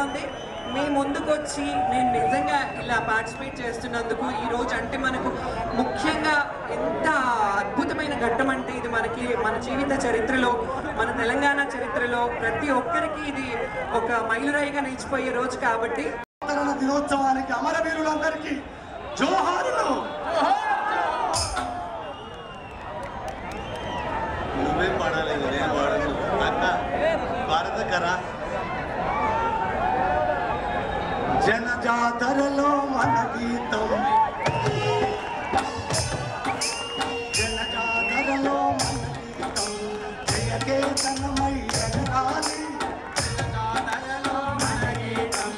ఉంది. మీ ముందుకు వచ్చి నేను నిజంగా ఇలా పార్టిసిపేట్ చేస్తున్నందుకు ఈరోజు అంటే మనకు ముఖ్యంగా ఎంత అద్భుతమైన ఘట్టం అంటే ఇది మన జీవిత చరిత్రలో, మన తెలంగాణ చరిత్రలో ప్రతి ఒక్కరికి ఇది ఒక మైలురాయిగా నిలిచిపోయే రోజు. కాబట్టి దినోత్సవానికి అమరవీరులందరికీ జోహారులు. నువ్వే పాడాలి, నేను పాడను అక్క. భారత కరా జనజాతరలో మన గీతం, జనజాతరలో మన గీతం జయకేతనమై ఎగరాలి. జనజాతరలో మన గీతం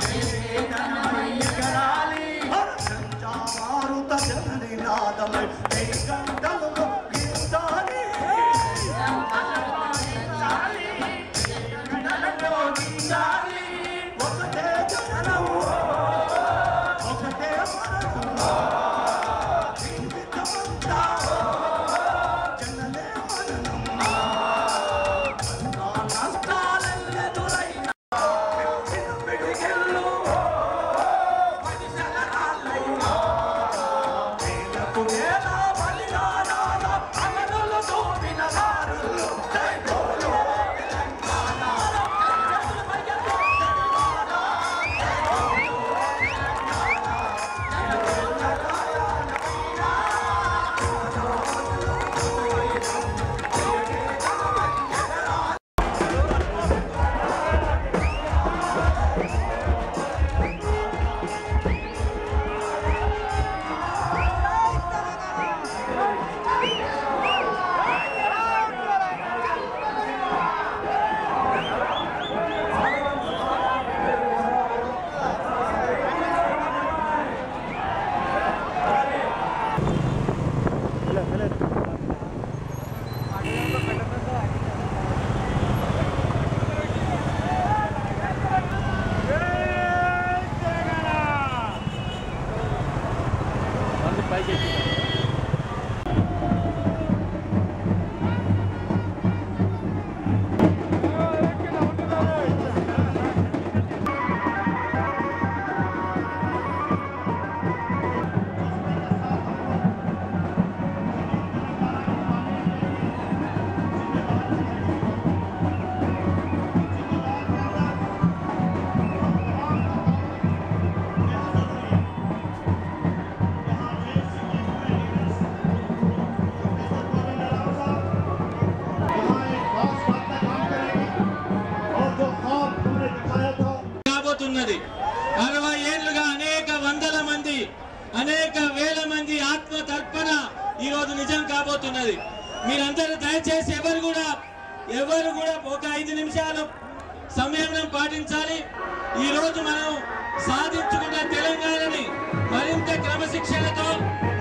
జయకేతనమై ఎగరాలి. సంచామారుత జననినాదమై గంటలలో గీతాలి. ఒకటే జనం ఒకటే జీవితమంతా జననే మరణం. నష్టాలెదురైనా పిడికెళ్ళు మనిషలరాళ్ళైనా వేలకు వేల బలిదానాల అమరులు తోపిన దారులు జైగోలు తెలంగాణ. రాబోతున్నది 60 ఏళ్లుగా అనేక వందల మంది, అనేక వేల మంది ఆత్మ తర్పణ ఈరోజు నిజం కాబోతున్నది. మీరందరూ దయచేసి ఎవరు కూడా ఒక 5 నిమిషాలు సంయమనం పాటించాలి. ఈరోజు మనం సాధించుకున్న తెలంగాణని మరింత క్రమశిక్షణతో,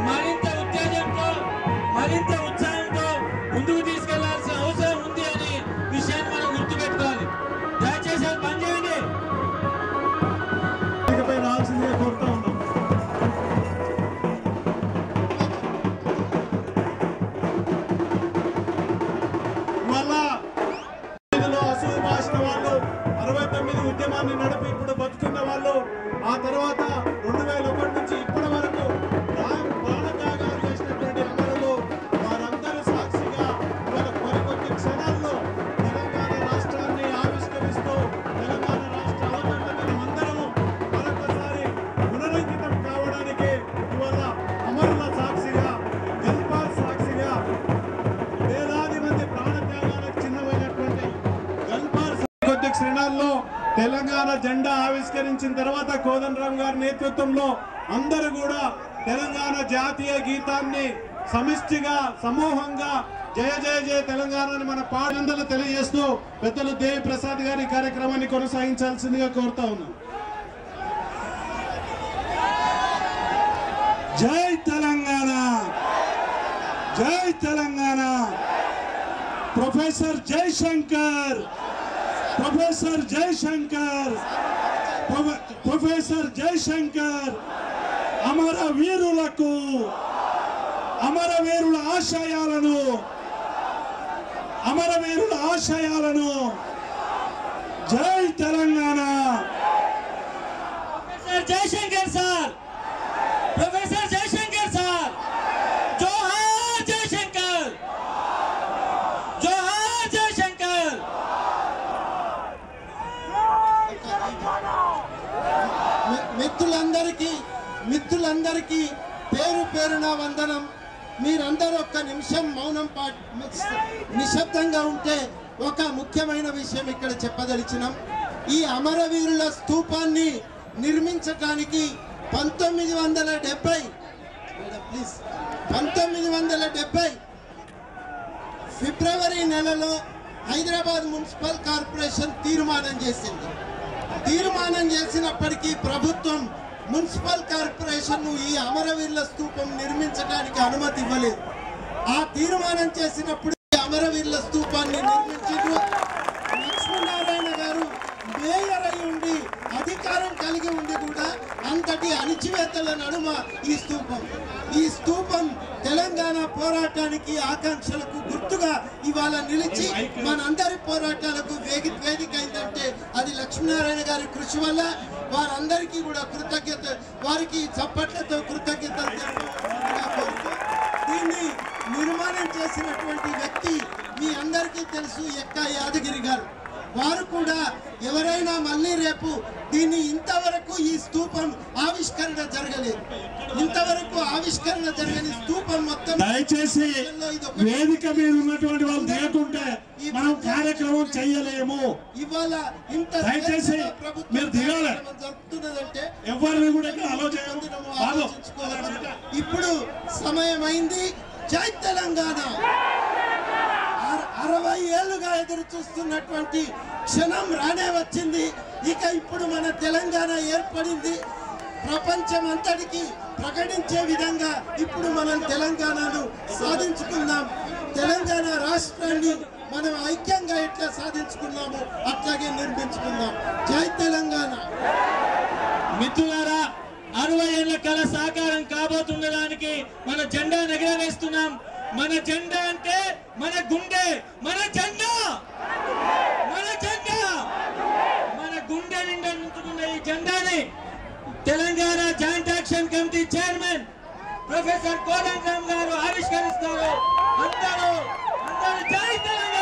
మరింత ఉత్తేజంతో, మరింత ఉత్సాహంతో ముందుకు తీసుకెళ్లాల్సిన అవసరం ఉంది అనే విషయాన్ని మనం గుర్తుపెట్టుకోవాలి. దయచేసి అది పని చేయండి. రావాల్సిందిగా కోరుతా ఉన్నాం. మళ్ళా అసూరు భాషణ వాళ్ళు 69 ఉద్యమాన్ని నడిపి ఇప్పుడు బతుకున్న వాళ్ళు, ఆ తర్వాత 2001 నుంచి ఇప్పటి వరకు ప్రాణత్యాగాలు చేసినటువంటి అమరులు, వారందరూ సాక్షిగా మరికొద్ది క్షణాల్లో తెలంగాణ రాష్ట్రాన్ని ఆవిష్కరిస్తూ తెలంగాణ రాష్ట్ర అవతరణను అందరము మరొకసారి పునరంకితం కావడానికి ఇవాళ అమరుల సాక్షిగా, గల్పాల్ సాక్షిగా, వేలాది మంది ప్రాణత్యాగాలకు చిన్నమైనటువంటి గల్పాల్ కొద్ది క్షణాల్లో తెలంగాణ జెండా ఆవిష్కరించిన తర్వాత కోదండరాం గారి నేతృత్వంలో అందరూ కూడా తెలంగాణ జాతీయ గీతాన్ని సమిష్టిగా, సమూహంగా జయ జయ జయ తెలంగాణ మన పాటలు తెలియజేస్తూ పెద్దలు దేవి ప్రసాద్ గారి కార్యక్రమాన్ని కొనసాగించాల్సిందిగా కోరుతా ఉన్నాం. జై తెలంగాణ, జై Telangana. Professor Jayashankar, professor Jayashankar, professor Jayashankar అమరవీరులకు, అమరవీరుల ఆశయాలను జై Telangana. Professor Jayashankar sir, professor Jayashankar sir, జోహార్ జయశంకర్, జోహార్ జయశంకర్. మిత్రులందరికీ పేరు పేరున వందనం. మీరందరూ ఒక్క నిమిషం మౌనం నిశ్శబ్దంగా ఉంటే ఒక ముఖ్యమైన విషయం ఇక్కడ చెప్పదలిచినాం. ఈ అమరవీరుల స్తూపాన్ని నిర్మించడానికి 1970 ఫిబ్రవరి నెలలో హైదరాబాద్ మున్సిపల్ కార్పొరేషన్ తీర్మానం చేసినప్పటికీ ప్రభుత్వం మున్సిపల్ కార్పొరేషన్ ఈ అమరవీరుల స్తూపం నిర్మించడానికి అనుమతి ఇవ్వలేదు. ఆ తీర్మానం చేసినప్పుడు అమరవీరుల స్తూపాన్ని నిర్మించారు. లక్ష్మీనారాయణ గారు మేయర్ అయి ఉండి అధికారం కలిగి ఉండి కూడా అంతటి అణిచివేతల నడుమ ఈ స్తూపం తెలంగాణ పోరాటానికి ఆకాంక్షలకు గుర్తుగా ఇవాళ నిలిచి మనందరి పోరాటాలకు వేదిక అయిందంటే అది లక్ష్మీనారాయణ గారి కృషి వల్ల. వారందరికీ కూడా వారికి చప్పట్లతో కృతజ్ఞతలు తెలుపుతూ దీన్ని నిర్మాణం చేసినటువంటి వ్యక్తి మీ అందరికీ తెలుసు, ఎక్కా యాదగిరి గారు. వారు కూడా ఎవరైనా మళ్ళీ రేపు దీన్ని ఇంతవరకు ఈ స్తూపం ఆవిష్కరణ జరగలేదు. ఇంతవరకు ఆవిష్కరణ జరగని స్తూపం మొత్తం దయచేసి వేదిక మీద ఉన్నటువంటి వాళ్ళు దిగకుంటే మనం కార్యక్రమం చేయలేము. ఇవాళ ఇంత దయచేసి మీరు దిగాలి. జరుపుతున్నదంటే ఎవరిని కూడా ఆలోచించుకోవాలి. ఇప్పుడు సమయం అయింది. జై తెలంగాణ. 60 ఏళ్లుగా ఎదురు చూస్తున్నటువంటి క్షణం రానే వచ్చింది. ఇక ఇప్పుడు మన తెలంగాణ ఏర్పడింది. ప్రపంచం అంతటికి ప్రకటించే విధంగా ఇప్పుడు మనం తెలంగాణను సాధించుకుందాం. తెలంగాణ రాష్ట్రాన్ని మనం ఐక్యంగా ఎట్లా సాధించుకున్నామో అట్లాగే నిర్మించుకుందాం. జై తెలంగాణ. మిత్రులారా, 60 ఏళ్ల కళ సాకారం కాబోతుండడానికి మన జెండా ఎగరవేస్తున్నాం. మన జెండా అంటే మన గుండె, మన జెండా, మన గుండె నిండా నించుకున్న ఈ జెండాని Telangana joint action committee chairman professor Kodandaram గారు ఆవిష్కరిస్తారు. అందరూ జై తెలంగాణ.